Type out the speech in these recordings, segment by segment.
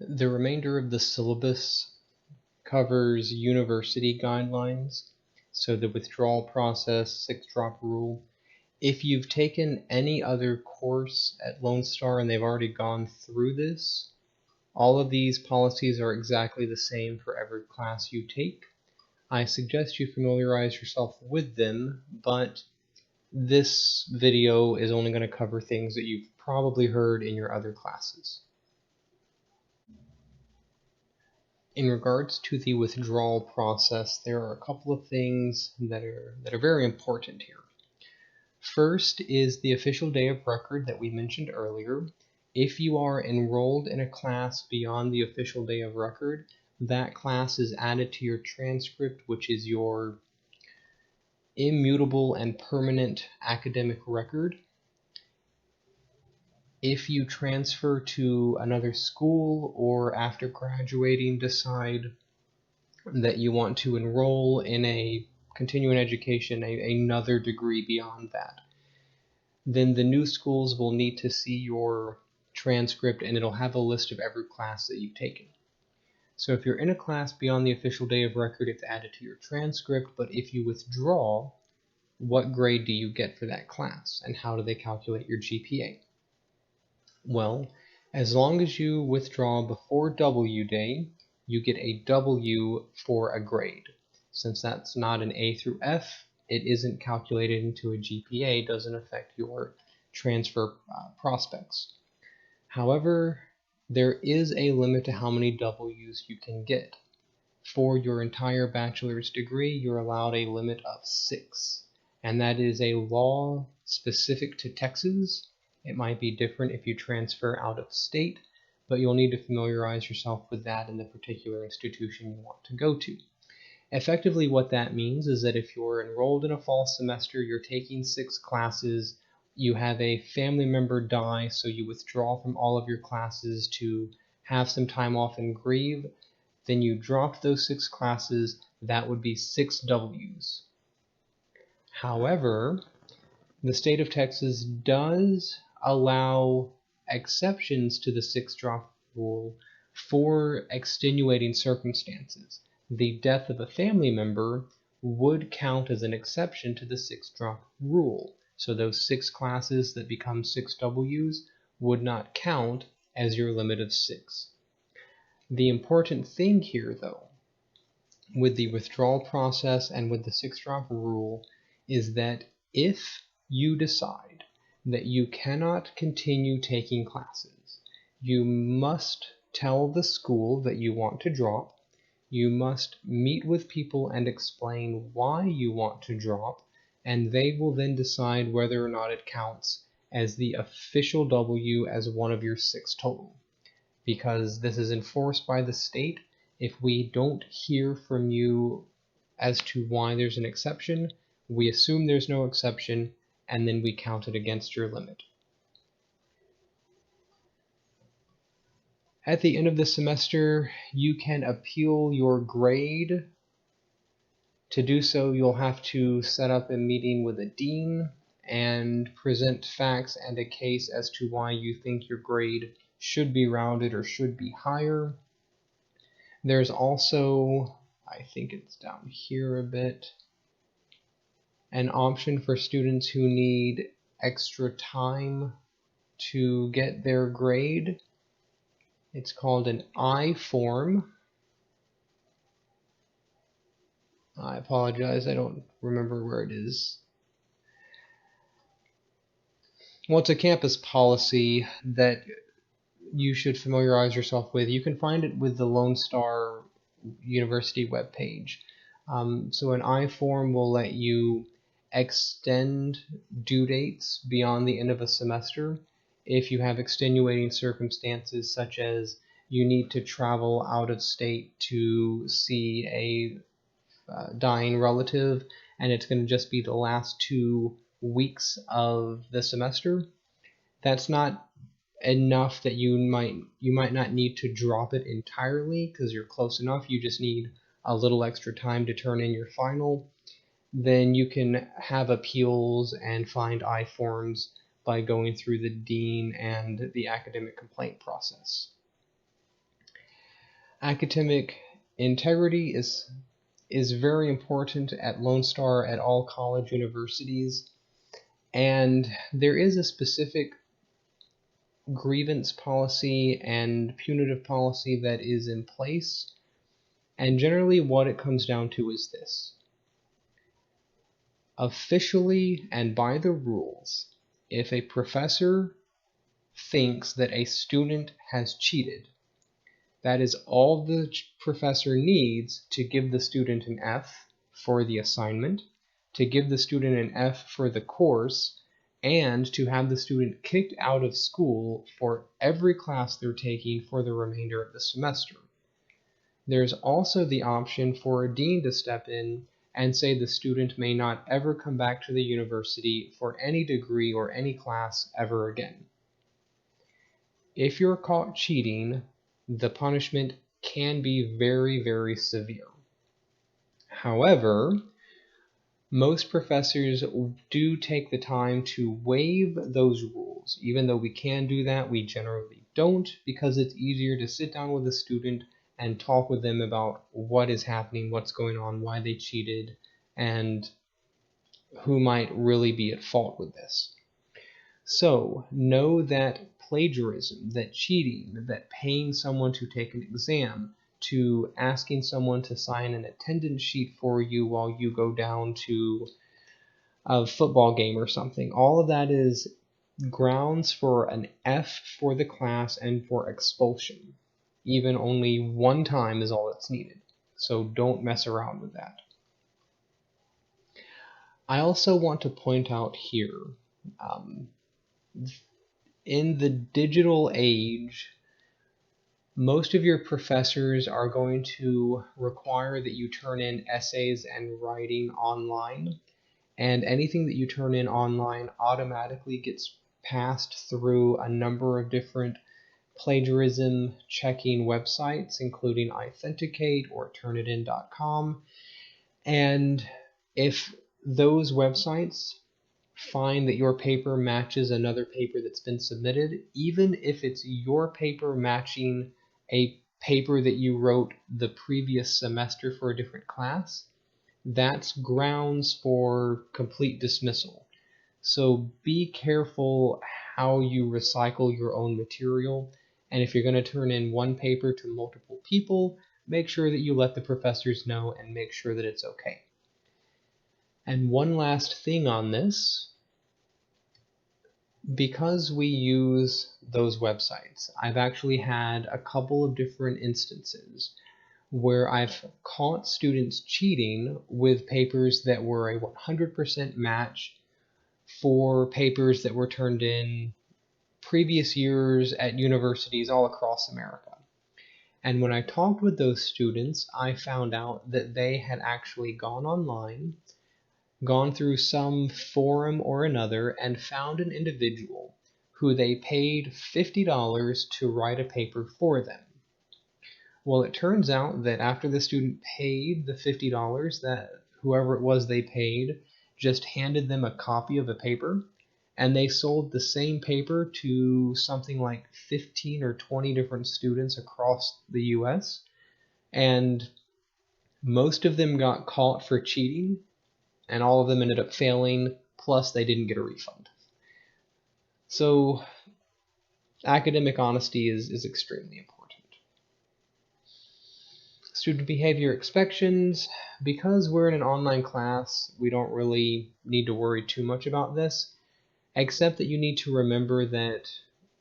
The remainder of the syllabus covers university guidelines, so the withdrawal process, 6-drop rule. If you've taken any other course at Lone Star and they've already gone through this, all of these policies are exactly the same for every class you take. I suggest you familiarize yourself with them, but this video is only going to cover things that you've probably heard in your other classes. In regards to the withdrawal process, there are a couple of things that are very important here. First is the official day of record that we mentioned earlier. If you are enrolled in a class beyond the official day of record, that class is added to your transcript, which is your immutable and permanent academic record. If you transfer to another school or after graduating decide that you want to enroll in a continuing education, another degree beyond that, then the new schools will need to see your transcript and it'll have a list of every class that you've taken. So if you're in a class beyond the official day of record, it's added to your transcript, but if you withdraw, what grade do you get for that class and how do they calculate your GPA? Well, as long as you withdraw before W day, you get a W for a grade. Since that's not an A through F, it isn't calculated into a GPA, doesn't affect your transfer prospects. However, there is a limit to how many W's you can get. For your entire bachelor's degree, you're allowed a limit of 6, and that is a law specific to Texas. It might be different if you transfer out of state, but you'll need to familiarize yourself with that in the particular institution you want to go to. Effectively, what that means is that if you're enrolled in a fall semester, you're taking 6 classes, you have a family member die, so you withdraw from all of your classes to have some time off and grieve, then you dropped those 6 classes, that would be 6 W's. However, the state of Texas does allow exceptions to the 6-drop rule for extenuating circumstances. The death of a family member would count as an exception to the 6-drop rule. So those 6 classes that become 6 W's would not count as your limit of 6. The important thing here, though, with the withdrawal process and with the 6-drop rule, is that if you decide that you cannot continue taking classes, you must tell the school that you want to drop, you must meet with people and explain why you want to drop, and they will then decide whether or not it counts as the official W as one of your 6 total. Because this is enforced by the state, if we don't hear from you as to why there's an exception, we assume there's no exception, and then we count it against your limit. At the end of the semester, you can appeal your grade. To do so, you'll have to set up a meeting with a dean and present facts and a case as to why you think your grade should be rounded or should be higher. There's also, I think it's down here a bit, an option for students who need extra time to get their grade. It's called an I form. I apologize, I don't remember where it is. Well, it's a campus policy that you should familiarize yourself with. You can find it with the Lone Star University webpage. So an I form will let you extend due dates beyond the end of a semester if you have extenuating circumstances such as you need to travel out of state to see a dying relative and it's going to just be the last 2 weeks of the semester. That's not enough that you might not need to drop it entirely because you're close enough. You just need a little extra time to turn in your final. Then you can have appeals and find I forms by going through the dean and the academic complaint process. Academic integrity is very important at Lone Star at all college universities, and there is a specific grievance policy and punitive policy that is in place, and generally what it comes down to is this. Officially and by the rules, if a professor thinks that a student has cheated, that is all the professor needs to give the student an F for the assignment, to give the student an F for the course, and to have the student kicked out of school for every class they're taking for the remainder of the semester. There's also the option for a dean to step in and say the student may not ever come back to the university for any degree or any class ever again. If you're caught cheating, the punishment can be very, very severe. However, most professors do take the time to waive those rules. Even though we can do that, we generally don't, because it's easier to sit down with a student and talk with them about what is happening, what's going on, why they cheated, and who might really be at fault with this. So know that plagiarism, that cheating, that paying someone to take an exam, to asking someone to sign an attendance sheet for you while you go down to a football game or something, all of that is grounds for an F for the class and for expulsion. Even only one time is all that's needed. So don't mess around with that. I also want to point out here, in the digital age, most of your professors are going to require that you turn in essays and writing online, and anything that you turn in online automatically gets passed through a number of different plagiarism checking websites, including Authenticate or Turnitin.com. And if those websites find that your paper matches another paper that's been submitted, even if it's your paper matching a paper that you wrote the previous semester for a different class, that's grounds for complete dismissal. So be careful how you recycle your own material, and if you're going to turn in one paper to multiple people, make sure that you let the professors know and make sure that it's okay. And one last thing on this, because we use those websites, I've actually had a couple of different instances where I've caught students cheating with papers that were a 100% match for papers that were turned in previous years at universities all across America. And when I talked with those students, I found out that they had actually gone online, gone through some forum or another, and found an individual who they paid $50 to write a paper for them. Well, it turns out that after the student paid the $50, that whoever it was they paid just handed them a copy of a paper, and they sold the same paper to something like 15 or 20 different students across the US, and most of them got caught for cheating, and all of them ended up failing, plus they didn't get a refund. So academic honesty is extremely important. Student behavior inspections, because we're in an online class, we don't really need to worry too much about this, except that you need to remember that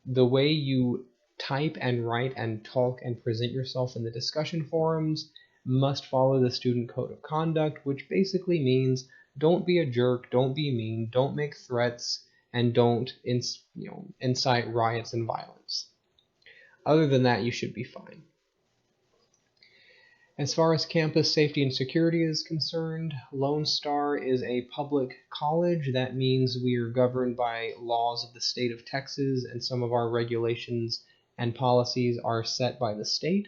the way you type and write and talk and present yourself in the discussion forums must follow the student code of conduct, which basically means don't be a jerk, don't be mean, don't make threats, and don't incite riots and violence. Other than that, you should be fine. As far as campus safety and security is concerned, Lone Star is a public college. That means we are governed by laws of the state of Texas, and some of our regulations and policies are set by the state.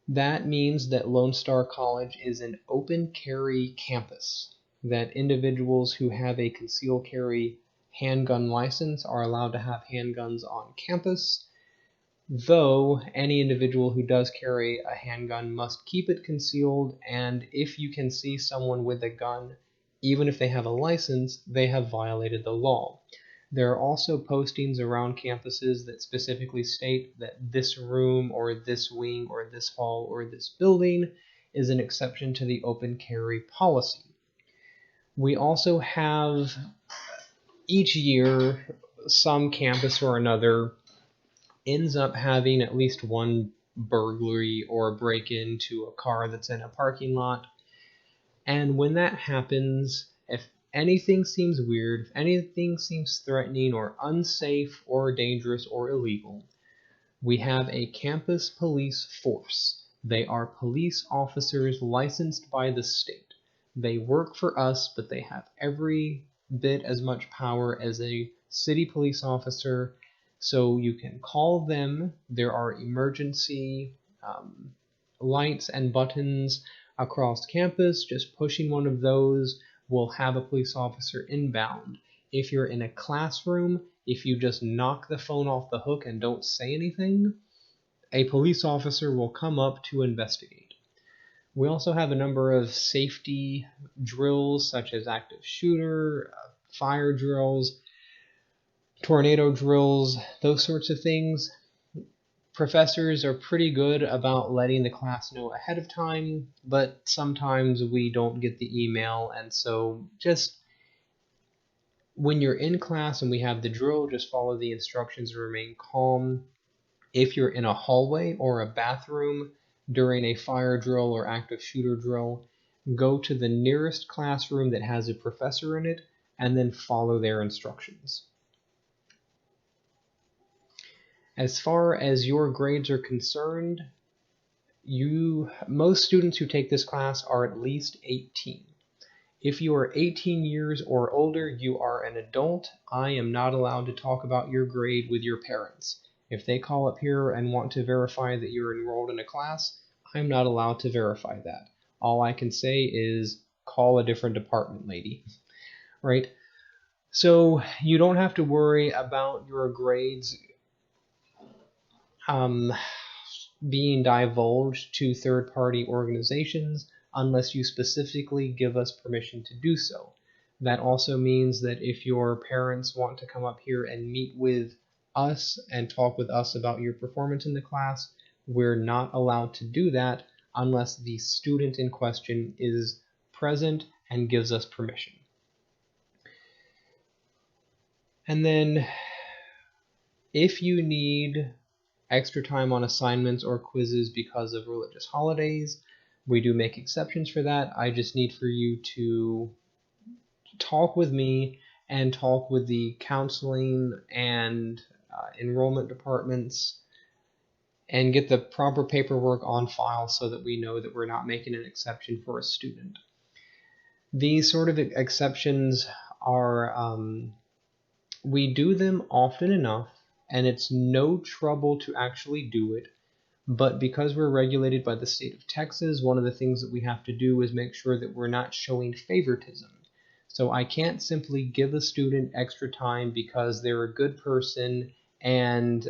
That means that Lone Star College is an open carry campus, that individuals who have a concealed carry handgun license are allowed to have handguns on campus. though any individual who does carry a handgun must keep it concealed, and if you can see someone with a gun, even if they have a license, they have violated the law. There are also postings around campuses that specifically state that this room or this wing or this hall or this building is an exception to the open carry policy. We also have each year some campus or another ends up having at least one burglary or break-in to a car that's in a parking lot. And when that happens, if anything seems weird, if anything seems threatening or unsafe or dangerous or illegal, we have a campus police force. They are police officers licensed by the state. They work for us, but they have every bit as much power as a city police officer. So you can call them. There are emergency lights and buttons across campus. Just pushing one of those will have a police officer inbound. If you're in a classroom, if you just knock the phone off the hook and don't say anything, a police officer will come up to investigate. We also have a number of safety drills such as active shooter, fire drills, tornado drills, those sorts of things. Professors are pretty good about letting the class know ahead of time, but sometimes we don't get the email, and so just when you're in class and we have the drill, just follow the instructions and remain calm. If you're in a hallway or a bathroom during a fire drill or active shooter drill, go to the nearest classroom that has a professor in it and then follow their instructions. As far as your grades are concerned, most students who take this class are at least 18. If you are 18 years or older, you are an adult. I am not allowed to talk about your grade with your parents. If they call up here and want to verify that you're enrolled in a class, I'm not allowed to verify that. All I can say is call a different department, lady. Right? So you don't have to worry about your grades being divulged to third-party organizations unless you specifically give us permission to do so. That also means that if your parents want to come up here and meet with us and talk with us about your performance in the class, we're not allowed to do that unless the student in question is present and gives us permission. And then if you need extra time on assignments or quizzes because of religious holidays, we do make exceptions for that. I just need for you to talk with me and talk with the counseling and enrollment departments and get the proper paperwork on file so that we know that we're not making an exception for a student. These sort of exceptions are, we do them often enough, and it's no trouble to actually do it. But because we're regulated by the state of Texas, one of the things that we have to do is make sure that we're not showing favoritism. So I can't simply give a student extra time because they're a good person and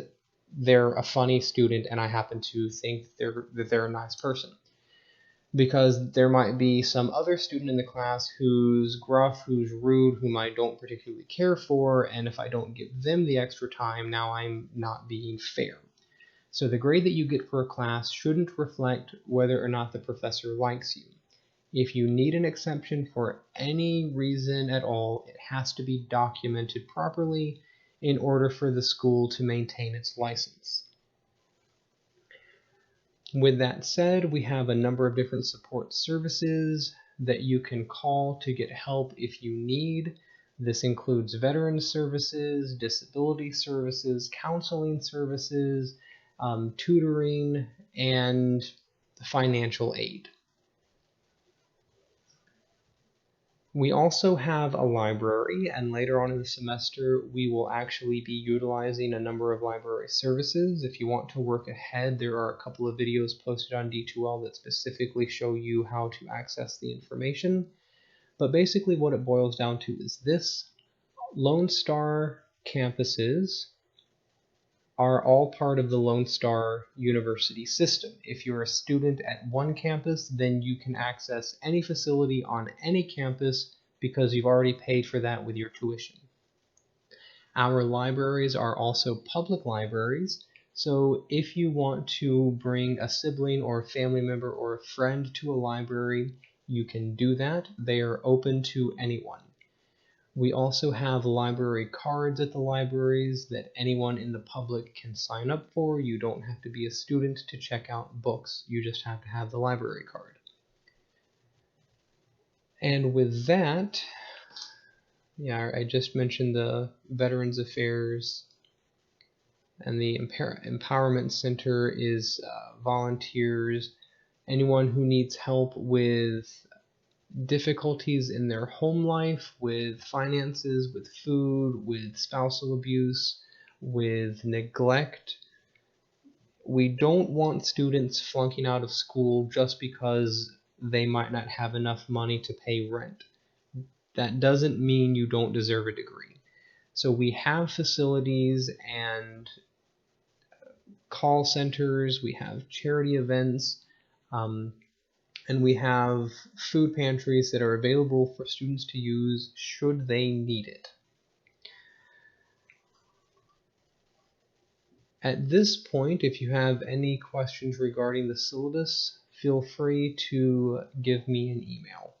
they're a funny student and I happen to think that they're a nice person. Because there might be some other student in the class who's gruff, who's rude, whom I don't particularly care for, and if I don't give them the extra time, now I'm not being fair. So the grade that you get for a class shouldn't reflect whether or not the professor likes you. If you need an exception for any reason at all, it has to be documented properly in order for the school to maintain its license. With that said, we have a number of different support services that you can call to get help if you need. This includes veteran services, disability services, counseling services, tutoring, and financial aid. We also have a library, and later on in the semester we will actually be utilizing a number of library services. If you want to work ahead, there are a couple of videos posted on D2L that specifically show you how to access the information. But basically what it boils down to is this: Lone Star campuses are all part of the Lone Star University system. If you're a student at one campus, then you can access any facility on any campus because you've already paid for that with your tuition. Our libraries are also public libraries, so if you want to bring a sibling or a family member or a friend to a library, you can do that. They are open to anyone. We also have library cards at the libraries that anyone in the public can sign up for. You don't have to be a student to check out books. You just have to have the library card. And with that, yeah, I just mentioned the Veterans Affairs, and the Empowerment Center is volunteers, anyone who needs help with difficulties in their home life, with finances, with food, with spousal abuse, with neglect. We don't want students flunking out of school just because they might not have enough money to pay rent. That doesn't mean you don't deserve a degree. So we have facilities and call centers, we have charity events, and we have food pantries that are available for students to use should they need it. At this point, if you have any questions regarding the syllabus, feel free to give me an email.